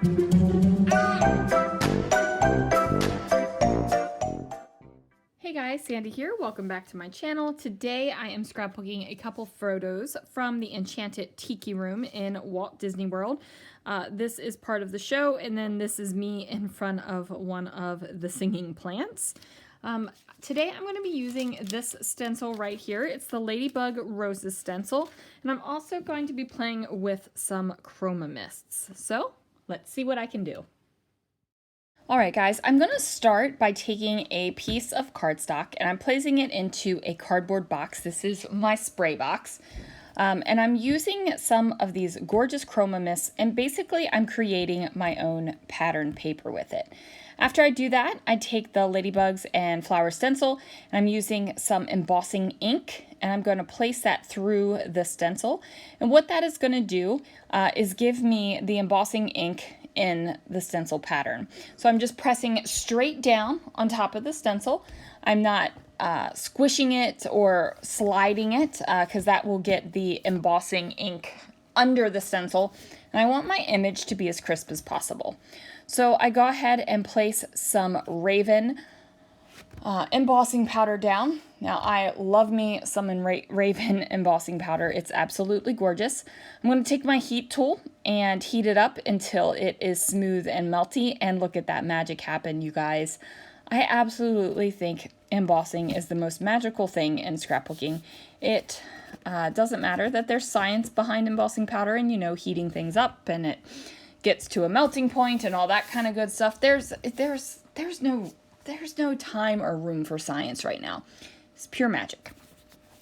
Hey guys, Sandy here. Welcome back to my channel. Today I am scrapbooking a couple photos from the Enchanted Tiki Room in Walt Disney World. This is part of the show, and then this is me in front of one of the singing plants. Today I'm going to be using this stencil right here. It's the Ladybug Roses stencil, and I'm also going to be playing with some Chroma Mists. So let's see what I can do. Alright guys, I'm going to start by taking a piece of cardstock and I'm placing it into a cardboard box. This is my spray box. And I'm using some of these gorgeous Chroma Mists, and basically I'm creating my own pattern paper with it. After I do that, I take the Ladybugs and Flower stencil, and I'm using some embossing ink, and I'm going to place that through the stencil. And what that is going to do is give me the embossing ink in the stencil pattern. So I'm just pressing straight down on top of the stencil. I'm not squishing it or sliding it because that will get the embossing ink under the stencil, and I want my image to be as crisp as possible. So I go ahead and place some Raven embossing powder down. Now I love me some Raven embossing powder. It's absolutely gorgeous. I'm going to take my heat tool and heat it up until it is smooth and melty, and look at that magic happen, you guys. I absolutely think embossing is the most magical thing in scrapbooking. It doesn't matter that there's science behind embossing powder and, you know, heating things up and it gets to a melting point and all that kind of good stuff. There's no time or room for science right now. It's pure magic.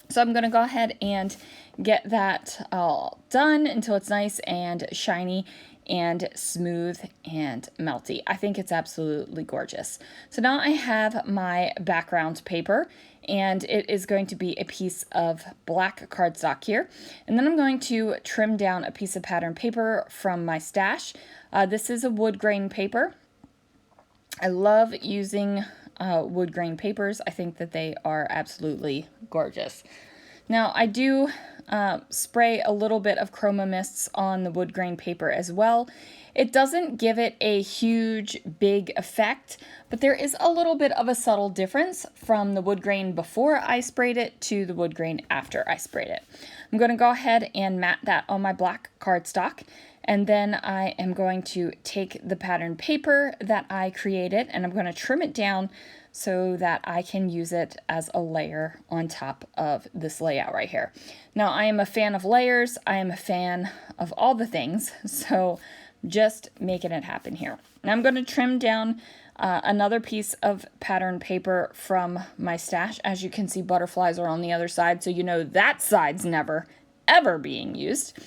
So I'm going to go ahead and get that all done until it's nice and shiny and smooth and melty. I think it's absolutely gorgeous. So now I have my background paper, and it is going to be a piece of black cardstock here. And then I'm going to trim down a piece of pattern paper from my stash. This is a wood grain paper. I love using wood grain papers. I think that they are absolutely gorgeous. Now I do spray a little bit of Chroma Mists on the wood grain paper as well. It doesn't give it a huge big effect, but there is a little bit of a subtle difference from the wood grain before I sprayed it to the wood grain after I sprayed it. I'm going to go ahead and mat that on my black cardstock, and then I am going to take the pattern paper that I created and I'm going to trim it down so that I can use it as a layer on top of this layout right here. Now I am a fan of layers, I am a fan of all the things, so just making it happen here. Now I'm going to trim down another piece of pattern paper from my stash. As you can see, butterflies are on the other side, so you know that side's never ever being used.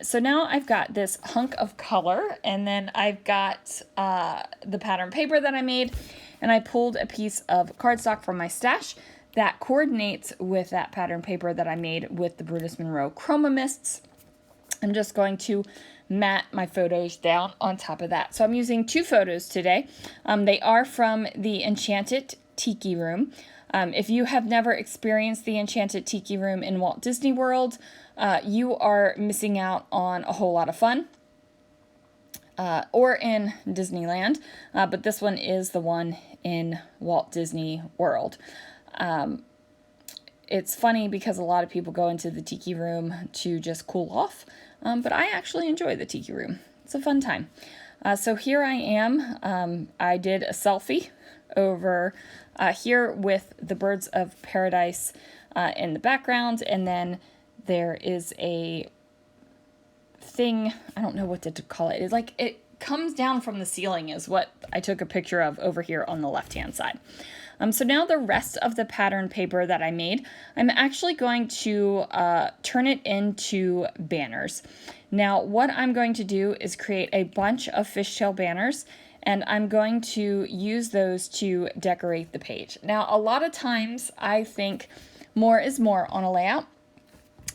So now I've got this hunk of color, and then I've got the pattern paper that I made, and I pulled a piece of cardstock from my stash that coordinates with that pattern paper that I made with the Brutus Monroe Chroma Mists. I'm just going to mat my photos down on top of that. So I'm using two photos today. They are from the Enchanted Tiki Room. If you have never experienced the Enchanted Tiki Room in Walt Disney World, you are missing out on a whole lot of fun. Or in Disneyland, but this one is the one in Walt Disney World. It's funny because a lot of people go into the Tiki Room to just cool off, but I actually enjoy the Tiki Room. It's a fun time. So here I am. I did a selfie over here with the birds of paradise in the background, and then there is a thing, I don't know what to call it. It's like it comes down from the ceiling is what I took a picture of over here on the left hand side. So now the rest of the pattern paper that I made, I'm actually going to turn it into banners. Now what I'm going to do is create a bunch of fishtail banners, and I'm going to use those to decorate the page. Now a lot of times I think more is more on a layout,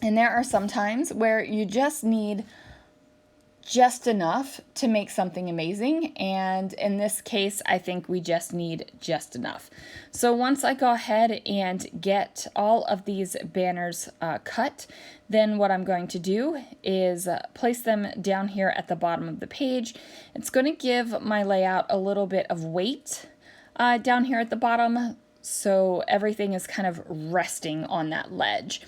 and there are some times where you just need just enough to make something amazing. And in this case, I think we just need just enough. So once I go ahead and get all of these banners cut, then what I'm going to do is place them down here at the bottom of the page. It's going to give my layout a little bit of weight down here at the bottom, so everything is kind of resting on that ledge.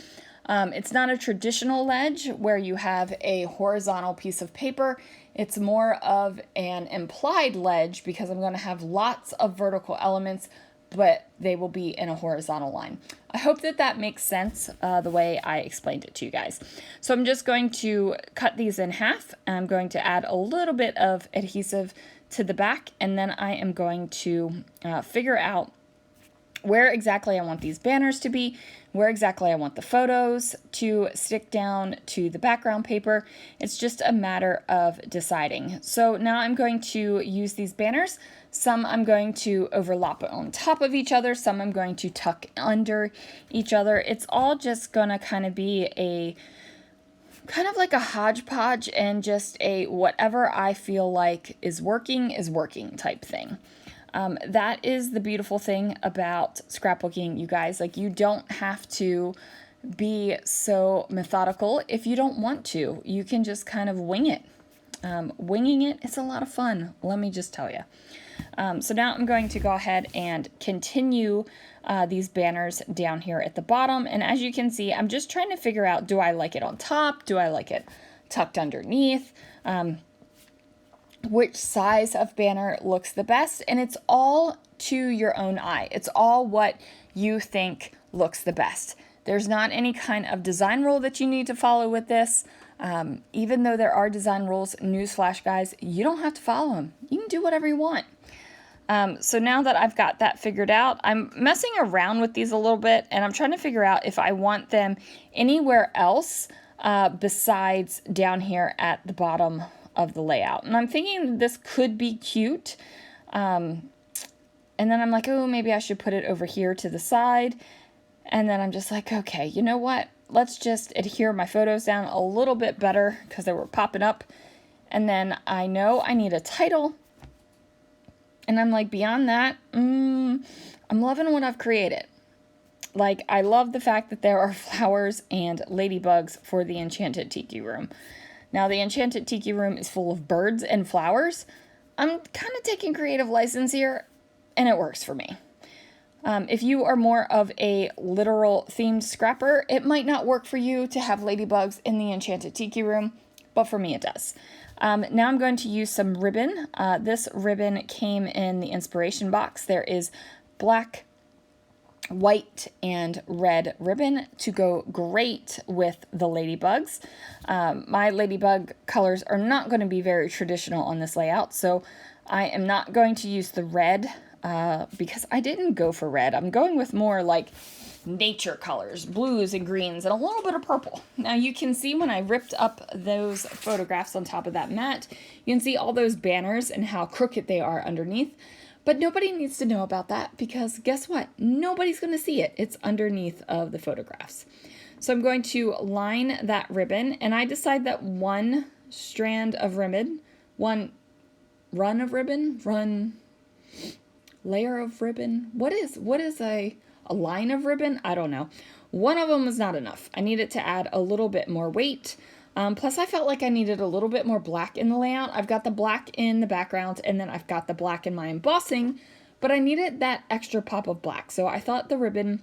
It's not a traditional ledge where you have a horizontal piece of paper. It's more of an implied ledge because I'm going to have lots of vertical elements, but they will be in a horizontal line. I hope that that makes sense the way I explained it to you guys. So I'm just going to cut these in half, and I'm going to add a little bit of adhesive to the back, and then I am going to figure out where exactly I want these banners to be, where exactly I want the photos to stick down to the background paper. It's just a matter of deciding. So now I'm going to use these banners. Some I'm going to overlap on top of each other, some I'm going to tuck under each other. It's all just gonna kind of be a kind of like a hodgepodge and just a whatever I feel like is working type thing. That is the beautiful thing about scrapbooking, you guys. Like, you don't have to be so methodical if you don't want to. You can just kind of wing it. Winging it is a lot of fun, let me just tell you. So now I'm going to go ahead and continue these banners down here at the bottom. And as you can see, I'm just trying to figure out, do I like it on top? Do I like it tucked underneath? Which size of banner looks the best, and it's all to your own eye. It's all what you think looks the best. There's not any kind of design rule that you need to follow with this. Even though there are design rules, newsflash guys, you don't have to follow them. You can do whatever you want. So now that I've got that figured out, I'm messing around with these a little bit, and I'm trying to figure out if I want them anywhere else besides down here at the bottom of the layout. And I'm thinking this could be cute. And then I'm like, oh, maybe I should put it over here to the side. And then I'm just like, okay, you know what? Let's just adhere my photos down a little bit better because they were popping up. And then I know I need a title. And I'm like, beyond that, I'm loving what I've created. Like, I love the fact that there are flowers and ladybugs for the Enchanted Tiki Room. Now, the Enchanted Tiki Room is full of birds and flowers. I'm kind of taking creative license here, and it works for me. If you are more of a literal themed scrapper, it might not work for you to have ladybugs in the Enchanted Tiki Room, but for me it does. Now I'm going to use some ribbon. This ribbon came in the inspiration box. There is black, white, and red ribbon to go great with the ladybugs. My ladybug colors are not going to be very traditional on this layout, so I am not going to use the red because I didn't go for red. I'm going with more like nature colors, blues and greens, and a little bit of purple. Now you can see when I ripped up those photographs on top of that mat, you can see all those banners and how crooked they are underneath. But nobody needs to know about that because guess what? Nobody's going to see it. It's underneath of the photographs. So I'm going to line that ribbon, and I decide that one strand of ribbon, one layer of ribbon. What is a line of ribbon? I don't know. One of them is not enough. I needed to add a little bit more weight. Plus I felt like I needed a little bit more black in the layout. I've got the black in the background, and then I've got the black in my embossing, but I needed that extra pop of black. So I thought the ribbon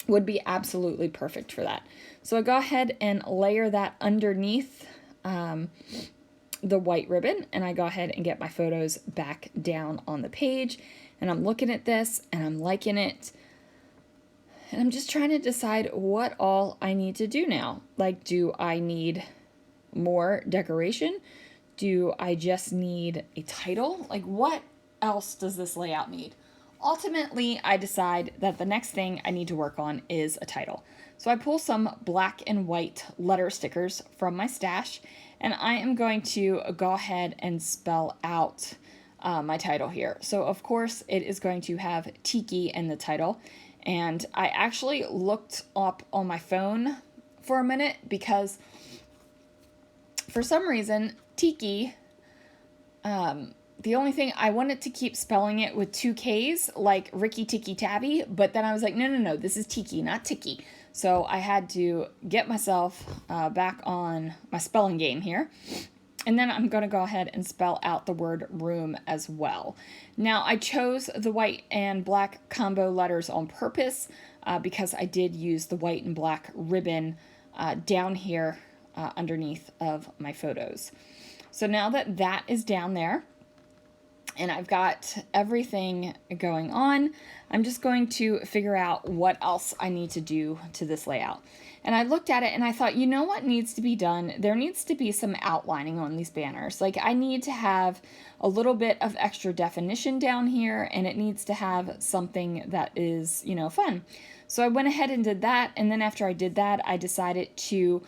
would be absolutely perfect for that. So I go ahead and layer that underneath the white ribbon, and I go ahead and get my photos back down on the page, and I'm looking at this and I'm liking it. And I'm just trying to decide what all I need to do now. Like, do I need more decoration? Do I just need a title? Like, what else does this layout need? Ultimately, I decide that the next thing I need to work on is a title. So I pull some black and white letter stickers from my stash, and I am going to go ahead and spell out my title here. So of course it is going to have Tiki in the title. And I actually looked up on my phone for a minute because for some reason Tiki, the only thing, I wanted to keep spelling it with 2 Ks, like Ricky Tikki Tavi, but then I was like, no, this is Tiki, not Tiki. So I had to get myself back on my spelling game here. And then I'm going to go ahead and spell out the word room as well. Now, I chose the white and black combo letters on purpose because I did use the white and black ribbon down here underneath of my photos. So now that that is down there, and I've got everything going on, I'm just going to figure out what else I need to do to this layout. And I looked at it and I thought, you know what needs to be done? There needs to be some outlining on these banners. Like, I need to have a little bit of extra definition down here, and it needs to have something that is, you know, fun. So I went ahead and did that, and then after I did that, I decided to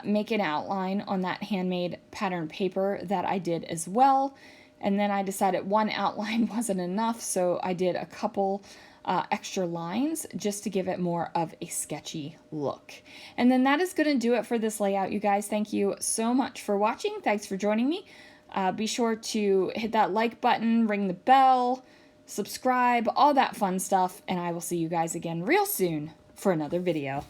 make an outline on that handmade pattern paper that I did as well. And then I decided one outline wasn't enough, so I did a couple extra lines just to give it more of a sketchy look. And then that is going to do it for this layout, you guys. Thank you so much for watching. Thanks for joining me. Be sure to hit that like button, ring the bell, subscribe, all that fun stuff, and I will see you guys again real soon for another video.